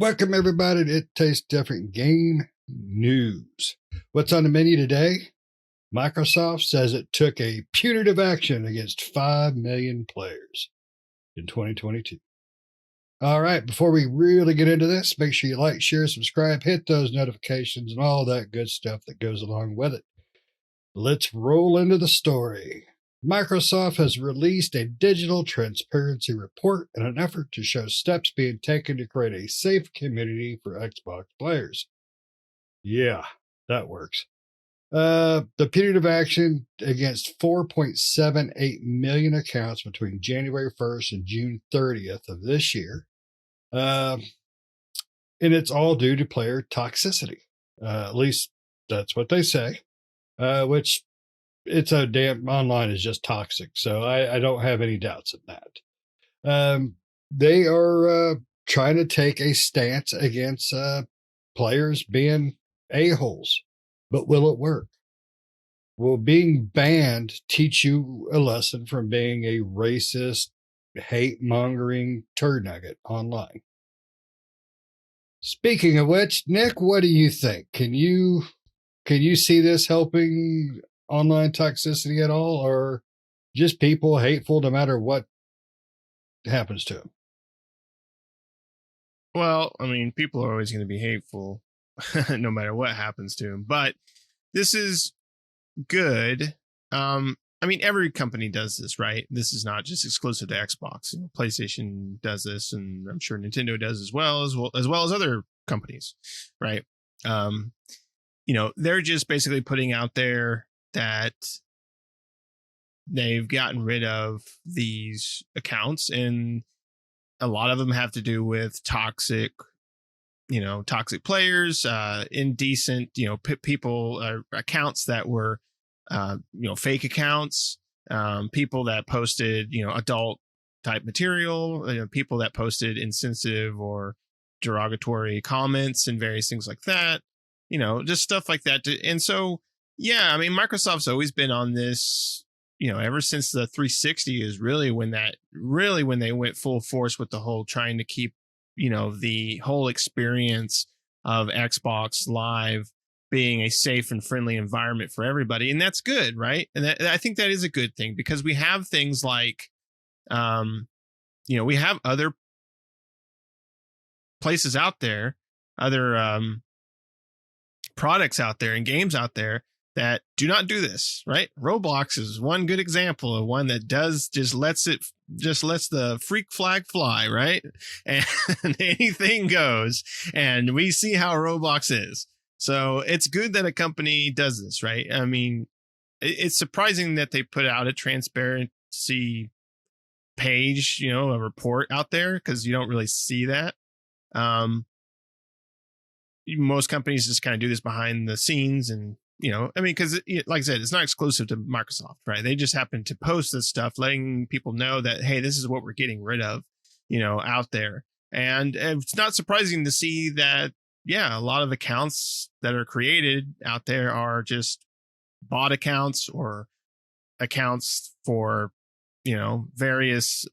Welcome, everybody, to It Tastes Different Game News. What's on the menu today? Microsoft says it took a punitive action against 5 million players in 2022. All right, before we really get into this, make sure you like, share, subscribe, hit those notifications, and all that good stuff that goes along with it. Let's roll into the story. Microsoft has released a digital transparency report in an effort to show steps being taken to create a safe community for Xbox players. Yeah, that works. The punitive action against 4.78 million accounts between January 1st and June 30th of this year. And it's all due to player toxicity. At least that's what they say, which it's a damn online is just toxic. So I don't have any doubts in that. They are trying to take a stance against players being a-holes, but will it work? Will being banned teach you a lesson from being a racist, hate-mongering turd nugget online? Speaking of which, Nick, what do you think? Can you see this helping online toxicity at all, or just people hateful no matter what happens to them? Well, I mean, people are always going to be hateful no matter what happens to them, but this is good. I mean, every company does this, right? This is not just exclusive to Xbox. PlayStation does this, and I'm sure Nintendo does as well as other companies, right? They're just basically putting out there that they've gotten rid of these accounts, and a lot of them have to do with toxic players, indecent, people, accounts that were, fake accounts, people that posted, adult type material, people that posted insensitive or derogatory comments and various things like that, just stuff like that. And so, yeah, I mean, Microsoft's always been on this, ever since the 360 is really when they went full force with the whole trying to keep, the whole experience of Xbox Live being a safe and friendly environment for everybody. And that's good, right? And I think that is a good thing, because we have things like, we have other places out there, other products out there and games out there that do not do this, right? Roblox is one good example of one that does just lets the freak flag fly, right? And anything goes. And we see how Roblox is. So it's good that a company does this, right? I mean, it's surprising that they put out a transparency page, a report out there, because you don't really see that. Most companies just kind of do this behind the scenes, and because like I said, it's not exclusive to Microsoft, right? They just happen to post this stuff, letting people know that, hey, this is what we're getting rid of, out there. And it's not surprising to see that, yeah, a lot of accounts that are created out there are just bot accounts or accounts for, various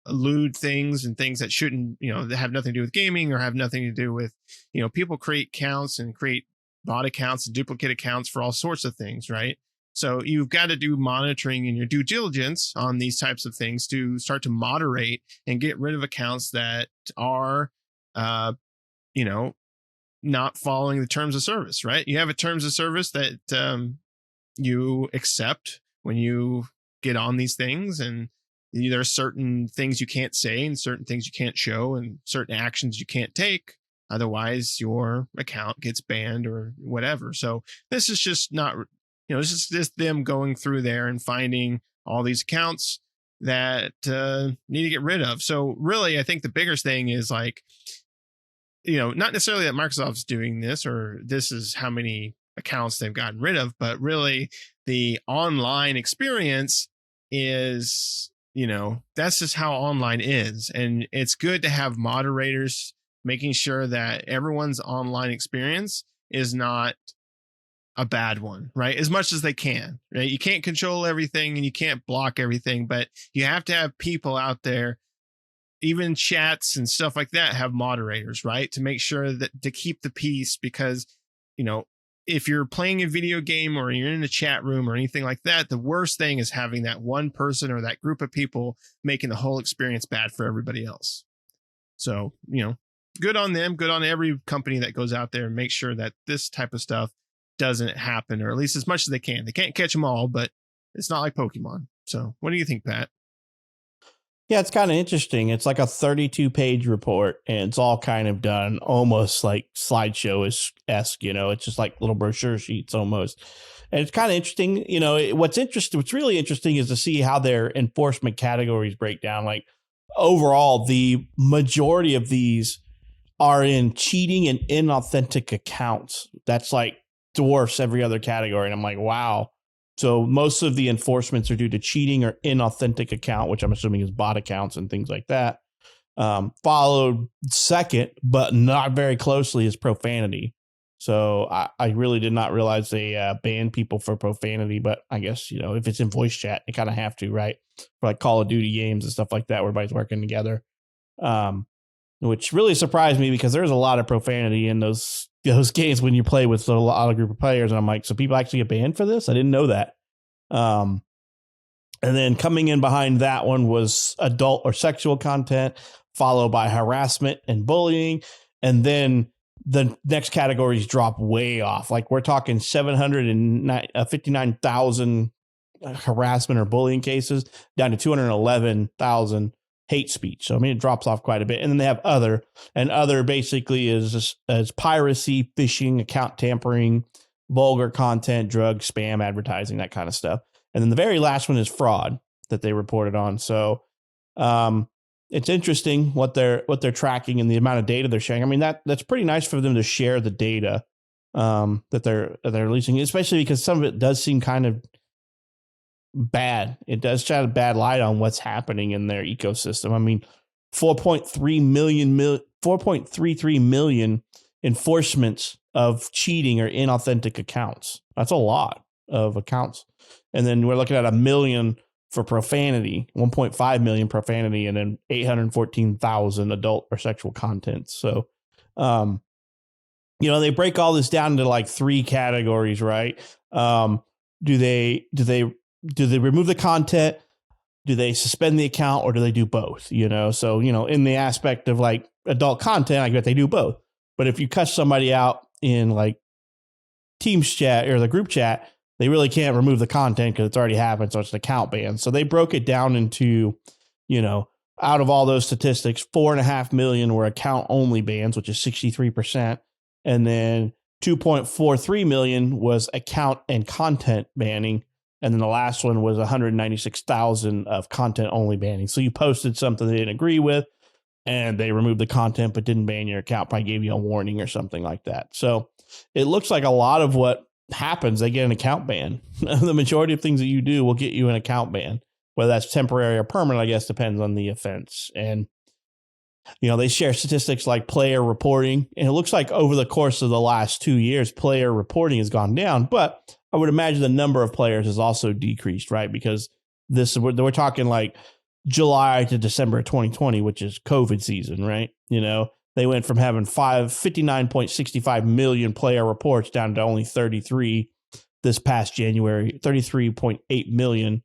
lewd things and things that shouldn't, that have nothing to do with gaming or have nothing to do with, people create accounts and create bot accounts and duplicate accounts for all sorts of things, right? So you've got to do monitoring and your due diligence on these types of things to start to moderate and get rid of accounts that are, not following the terms of service, right? You have a terms of service that you accept when you get on these things, and there are certain things you can't say and certain things you can't show and certain actions you can't take. Otherwise, your account gets banned or whatever. So this is just not, this is just them going through there and finding all these accounts that need to get rid of. So really, I think the biggest thing is like, not necessarily that Microsoft's doing this or this is how many accounts they've gotten rid of, but really the online experience is, that's just how online is. And it's good to have moderators making sure that everyone's online experience is not a bad one, right? As much as they can, right? You can't control everything and you can't block everything, but you have to have people out there even chats and stuff like that have moderators, right? To make sure that to keep the peace, because, if you're playing a video game or you're in a chat room or anything like that, the worst thing is having that one person or that group of people making the whole experience bad for everybody else. So, good on them, good on every company that goes out there and makes sure that this type of stuff doesn't happen, or at least as much as they can. They can't catch them all, but it's not like Pokemon. So what do you think, Pat? Yeah, it's kind of interesting. It's like a 32-page report, and it's all kind of done almost like slideshow-esque, it's just like little brochure sheets almost. And it's kind of interesting, what's really interesting is to see how their enforcement categories break down. Like overall, the majority of these are in cheating and inauthentic accounts. That's like dwarfs every other category. And I'm like, wow. So most of the enforcements are due to cheating or inauthentic account, which I'm assuming is bot accounts and things like that. Followed second, but not very closely, is profanity. So I really did not realize they banned people for profanity, but I guess, if it's in voice chat, you kind of have to, right? For like Call of Duty games and stuff like that, where everybody's working together. Which really surprised me because there's a lot of profanity in those games when you play with a lot of group of players. And I'm like, so people actually get banned for this? I didn't know that. And then coming in behind that one was adult or sexual content, followed by harassment and bullying. And then the next categories drop way off. Like we're talking 759,000 harassment or bullying cases down to 211,000 hate speech. So, it drops off quite a bit. And then they have other basically is piracy, phishing, account tampering, vulgar content, drugs, spam, advertising, that kind of stuff. And then the very last one is fraud that they reported on. So, it's interesting what they're tracking and the amount of data they're sharing. That's pretty nice for them to share the data that they're releasing, especially because some of it does seem kind of bad. It does shed a bad light on what's happening in their ecosystem. 4.33 million enforcements of cheating or inauthentic accounts. That's a lot of accounts. And then we're looking at 1 million for profanity, 1.5 million profanity, and then 814,000 adult or sexual content. So, they break all this down into like 3 categories, right? Do they remove the content? Do they suspend the account, or do they do both? So, in the aspect of like adult content, I bet they do both. But if you cuss somebody out in like Teams chat or the group chat, they really can't remove the content because it's already happened. So it's an account ban. So they broke it down into, out of all those statistics, 4.5 million were account only bans, which is 63%. And then 2.43 million was account and content banning. And then the last one was 196,000 of content only banning. So you posted something they didn't agree with, and they removed the content but didn't ban your account, probably gave you a warning or something like that. So it looks like a lot of what happens, they get an account ban. The majority of things that you do will get you an account ban. Whether that's temporary or permanent, I guess, depends on the offense. And, they share statistics like player reporting. And it looks like over the course of the last 2 years, player reporting has gone down. But I would imagine the number of players has also decreased, right? Because we're talking like July to December 2020, which is COVID season, right? They went from having 59.65 million player reports down to only 33 this past January, 33.8 million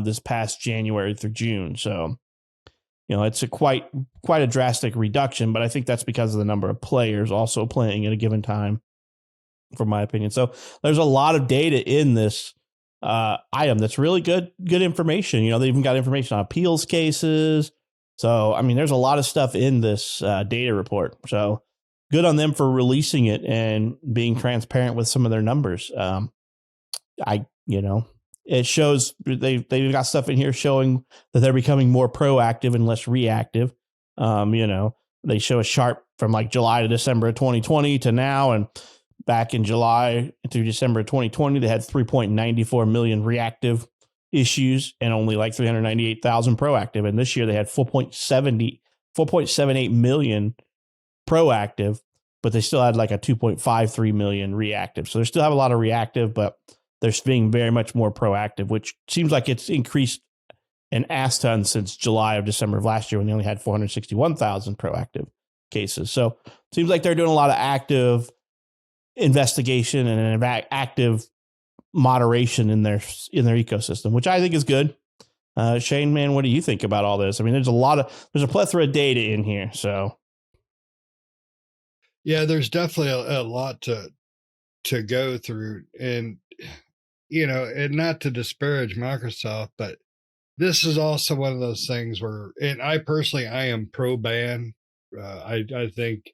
this past January through June. So, it's a quite a drastic reduction, but I think that's because of the number of players also playing at a given time, from my opinion. So there's a lot of data in this item that's really good information. They even got information on appeals cases. So, there's a lot of stuff in this data report. So good on them for releasing it and being transparent with some of their numbers. It shows they've got stuff in here showing that they're becoming more proactive and less reactive. They show a chart from like July to December of 2020 to now. And back in July through December of 2020, they had 3.94 million reactive issues and only like 398,000 proactive. And this year they had 4.78 million proactive, but they still had like a 2.53 million reactive. So they still have a lot of reactive, but they're being very much more proactive, which seems like it's increased and Aston since July of December of last year when they only had 461,000 proactive cases. So it seems like they're doing a lot of active investigation and active moderation in their ecosystem, which I think is good. Shane, man, what do you think about all this? I mean, there's a plethora of data in here. So yeah, there's definitely a lot to go through, and and not to disparage Microsoft, but this is also one of those things where, and I am pro ban. I think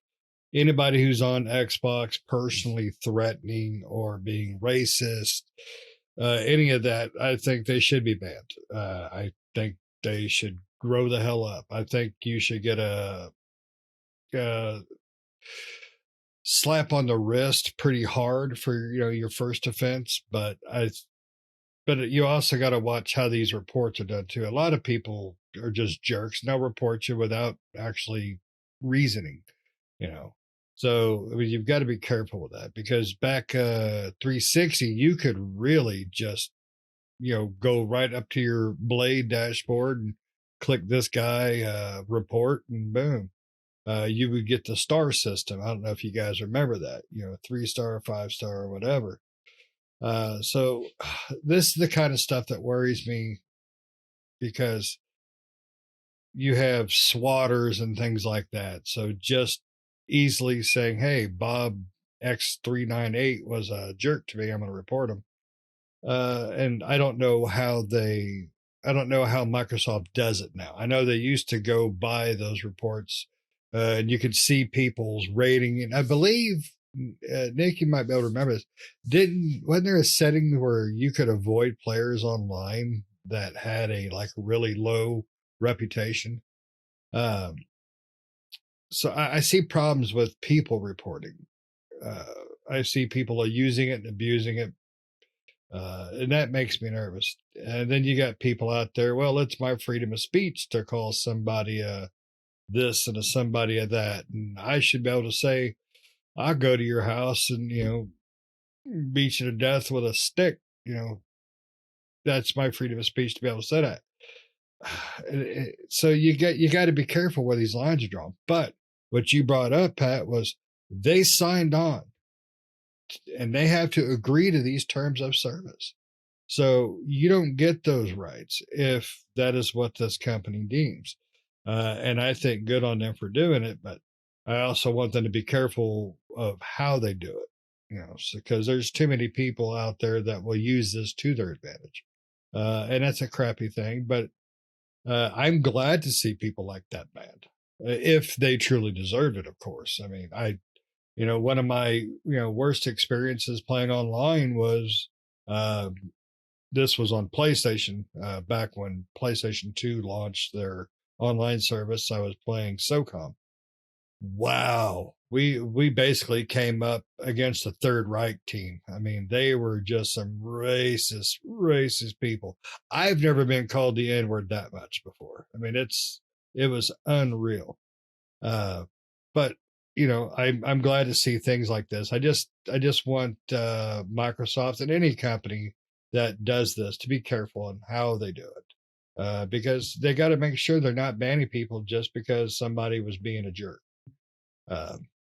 anybody who's on Xbox personally threatening or being racist, any of that, I think they should be banned. I think they should grow the hell up. I think you should get a slap on the wrist pretty hard for your first offense, but you also got to watch how these reports are done too. A lot of people are just jerks and they'll report you without actually reasoning, so I mean, you've got to be careful with that, because back 360 you could really just go right up to your Blade dashboard and click this guy report, and boom, you would get the star system. I don't know if you guys remember that, 3-star, 5-star, or whatever. So this is the kind of stuff that worries me, because you have swatters and things like that. So just easily saying, hey, Bob X398 was a jerk to me, I'm going to report him. And I don't know how Microsoft does it now. I know they used to go by those reports, and you could see people's rating. And I believe, Nick, you might be able to remember this. Wasn't there a setting where you could avoid players online that had a really low reputation? So I see problems with people reporting. I see people are using it and abusing it. And that makes me nervous. And then you got people out there, well, it's my freedom of speech to call somebody this and a somebody a that. And I should be able to say, I'll go to your house and, beat you to death with a stick. That's my freedom of speech to be able to say that. So you got to be careful where these lines are drawn. But what you brought up, Pat, was they signed on and they have to agree to these terms of service. So you don't get those rights if that is what this company deems. And I think good on them for doing it, but I also want them to be careful of how they do it, because there's too many people out there that will use this to their advantage. And that's a crappy thing, but I'm glad to see people like that banned, if they truly deserve it, of course. I mean, one of my, worst experiences playing online was, this was on PlayStation, back when PlayStation 2 launched their online service. I was playing SOCOM. Wow. We basically came up against the Third Reich team. I mean, they were just some racist people. I've never been called the N-word that much before. I mean, it was unreal. But I'm glad to see things like this. I just want Microsoft and any company that does this to be careful on how they do it, because they got to make sure they're not banning people just because somebody was being a jerk.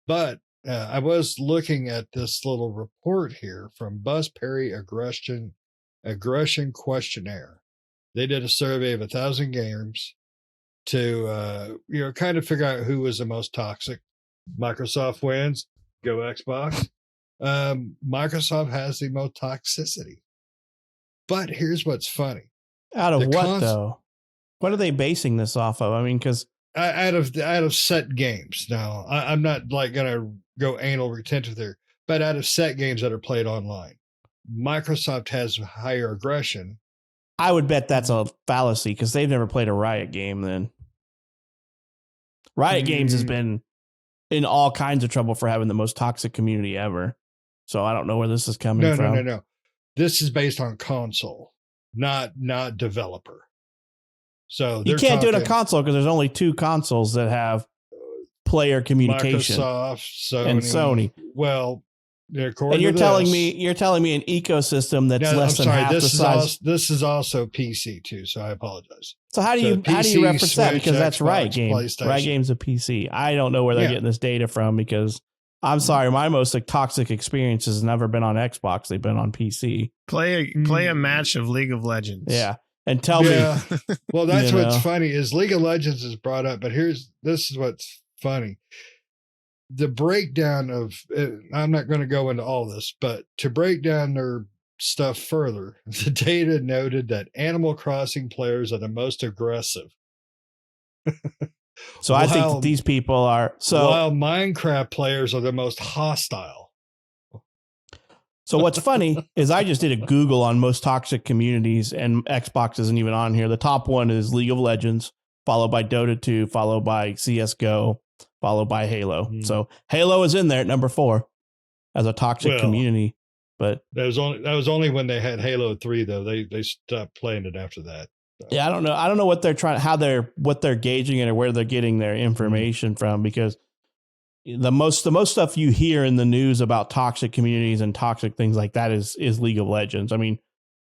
But I was looking at this little report here from Buzz Perry Aggression Questionnaire. They did a survey of 1,000 games to kind of figure out who was the most toxic. Microsoft wins. Go Xbox. Microsoft has the most toxicity. But here's what's funny. Out of what though? What are they basing this off of? I mean, because out of set games. Now, I'm not gonna go anal retentive there, but out of set games that are played online, Microsoft has higher aggression. I would bet that's a fallacy because they've never played a Riot game. Then Riot Games has been in all kinds of trouble for having the most toxic community ever. So I don't know where this is coming from. No. This is based on console, not developer. So you can't do it on console because there's only 2 consoles that have player communication. Microsoft, Sony, and Sony. Well, according And you're to telling this- me an ecosystem that's No, less I'm than sorry. half the size. This is also PC too, so I apologize. So how do So you PC, reference that? Switch, Because that's Xbox, Riot Game. PlayStation. Riot Game's a PC. I don't know where they're Yeah. getting this data from because I'm sorry, my most toxic experience has never been on Xbox. They've been on PC. Play a match of League of Legends. Yeah, and tell me, Well, that's You what's know. funny is League of Legends is brought up, but this is what's funny. The breakdown of I'm not going to go into all this, but to break down their stuff further, the data noted that Animal Crossing players are the most aggressive. so I think While- that these people are so. while Minecraft players are the most hostile. So what's funny is I just did a Google on most toxic communities, and Xbox isn't even on here. The top one is League of Legends, followed by Dota 2, followed by CS:GO, followed by Halo. Hmm. So Halo is in there at number 4 as a toxic Well, community. But That was only when they had Halo 3 though. They stopped playing it after that. yeah, I don't know what they're what they're gauging it or where they're getting their information from, because the most stuff you hear in the news about toxic communities and toxic things like that is League of Legends. I mean,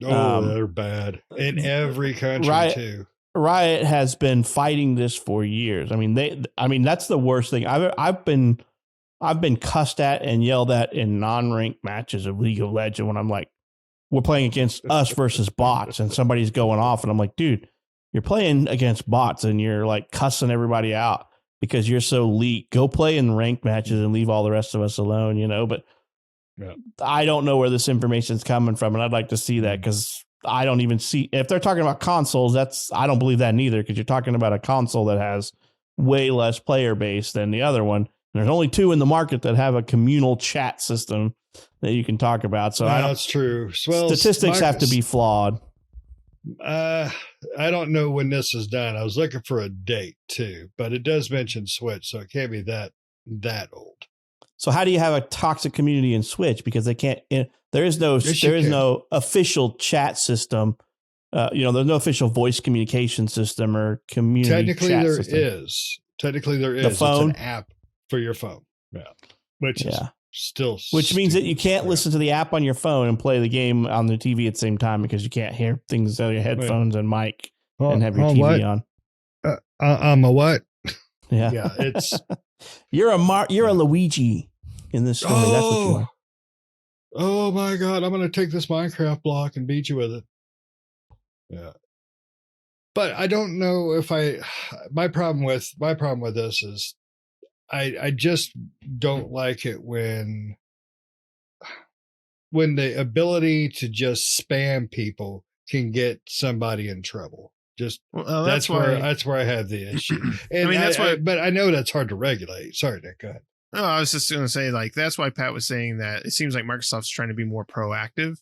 Oh, they're bad in every country Riot- too. Riot has been fighting this for years. I mean, that's the worst thing. I've been cussed at and yelled at in non-ranked matches of League of Legends when I'm like, we're playing against us versus bots and somebody's going off and I'm like, dude, you're playing against bots and you're like cussing everybody out because you're so elite. Go play in ranked matches and leave all the rest of us alone, you know? But Yeah. I don't know where this information's coming from, and I'd like to see that because I don't even see if they're talking about consoles. I don't believe that neither, because you're talking about a console that has way less player base than the other one. And there's only 2 in the market that have a communal chat system that you can talk about. So That's true. Well, statistics have to be flawed. I don't know when this is done. I was looking for a date too, but it does mention Switch, so it can't be that old. So how do you have a toxic community in Switch? Because they can't. There is no Yes, you there is can. no official chat system. There's no official voice communication system or community. Technically, chat there system. is. Technically, there is. The phone? It's an app for your phone. Yeah, which is Yeah. still. Which means that you stupid. can't listen to the app on your phone and play the game on the TV at the same time because you can't hear things on your headphones and mic and have your TV on. I'm a what? Yeah, Yeah, it's. you're a Luigi in this story. That's what you are. Oh my God! I'm going to take this Minecraft block and beat you with it. Yeah, but I don't know if my problem with this is I just don't like it when the ability to just spam people can get somebody in trouble. Just Well, that's where I have the issue. And that's why. but I know that's hard to regulate. Sorry, Nick. Go ahead. No, I was just going to say, like, that's why Pat was saying that it seems like Microsoft's trying to be more proactive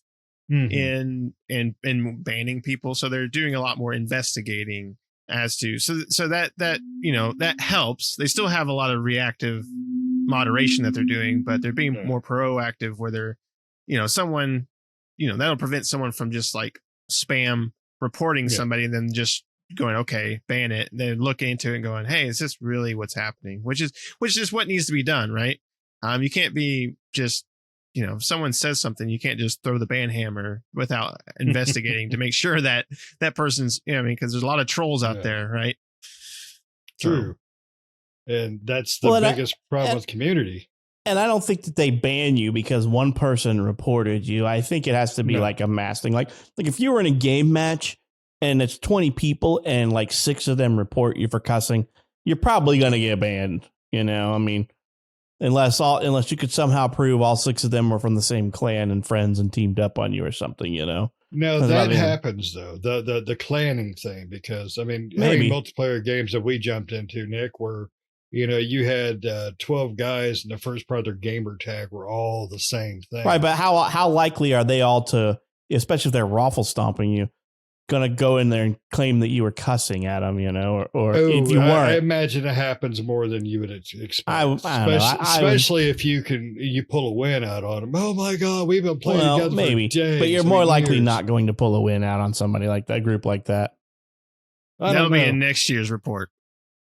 in banning people. So they're doing a lot more investigating as to so that that helps. They still have a lot of reactive moderation that they're doing, but they're being more proactive where they're someone that'll prevent someone from just like spam reporting somebody and then just going, okay, ban it, and then look into it and going, hey, is this really what's happening? Which is what needs to be done, right? You can't be just, if someone says something, you can't just throw the ban hammer without investigating to make sure that that person's, because there's a lot of trolls out there, right? True. And that's the biggest problem with community. And I don't think that they ban you because one person reported you. I think it has to be like a mass thing. Like if you were in a game match and it's 20 people and like 6 of them report you for cussing, you're probably going to get banned. I mean, unless you could somehow prove all 6 of them were from the same clan and friends and teamed up on you or something, No, that happens though. The clanning thing, because I mean, having multiplayer games that we jumped into, Nick, where you had 12 guys and the first part of their gamer tag were all the same thing. Right, but how likely are they all to, especially if they're raffle stomping you, going to go in there and claim that you were cussing at them, or if you weren't? I imagine it happens more than you would expect. I don't know. Especially if you pull a win out on them. Oh my God, we've been playing together maybe, for days. but you're more likely not going to pull a win out on somebody like that, group like that. That'll be in next year's report.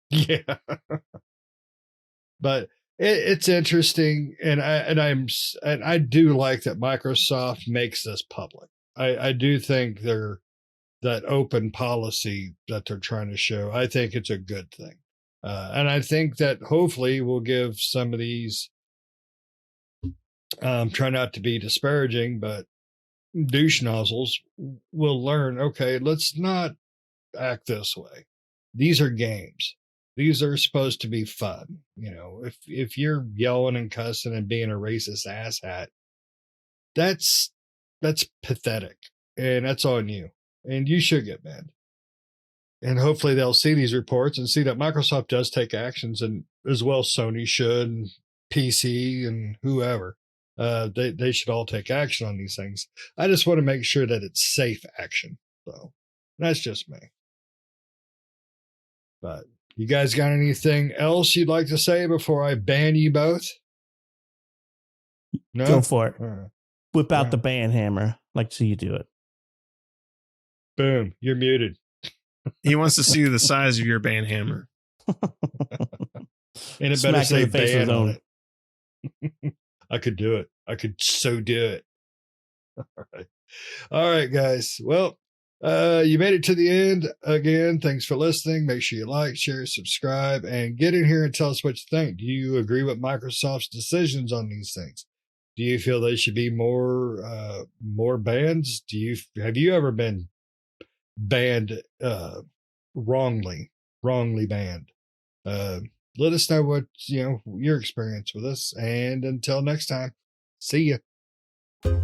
Yeah. But It's interesting, and I do like that Microsoft makes this public. I do think that open policy that they're trying to show. I think it's a good thing, and I think that hopefully will give some of these. Try not to be disparaging, but douche nozzles will learn. Okay, let's not act this way. These are games. These are supposed to be fun. If you're yelling and cussing and being a racist asshat, that's pathetic, and that's on you. And you should get banned. And hopefully they'll see these reports and see that Microsoft does take actions, and as well Sony should, and PC and whoever. They should all take action on these things. I just want to make sure that it's safe action. So that's just me. But you guys got anything else you'd like to say before I ban you both? No? Go for it. Right. Whip out the ban hammer. Like to see you do it. Boom. You're muted. He wants to see the size of your ban hammer. And it better say ban on it. I could do it. I could so do it. All right, guys. Well, you made it to the end. Again, thanks for listening. Make sure you like, share, subscribe, and get in here and tell us what you think. Do you agree with Microsoft's decisions on these things? Do you feel they should be more bans? Have you ever been banned wrongly banned? Let us know what your experience with us, and until next time, see ya.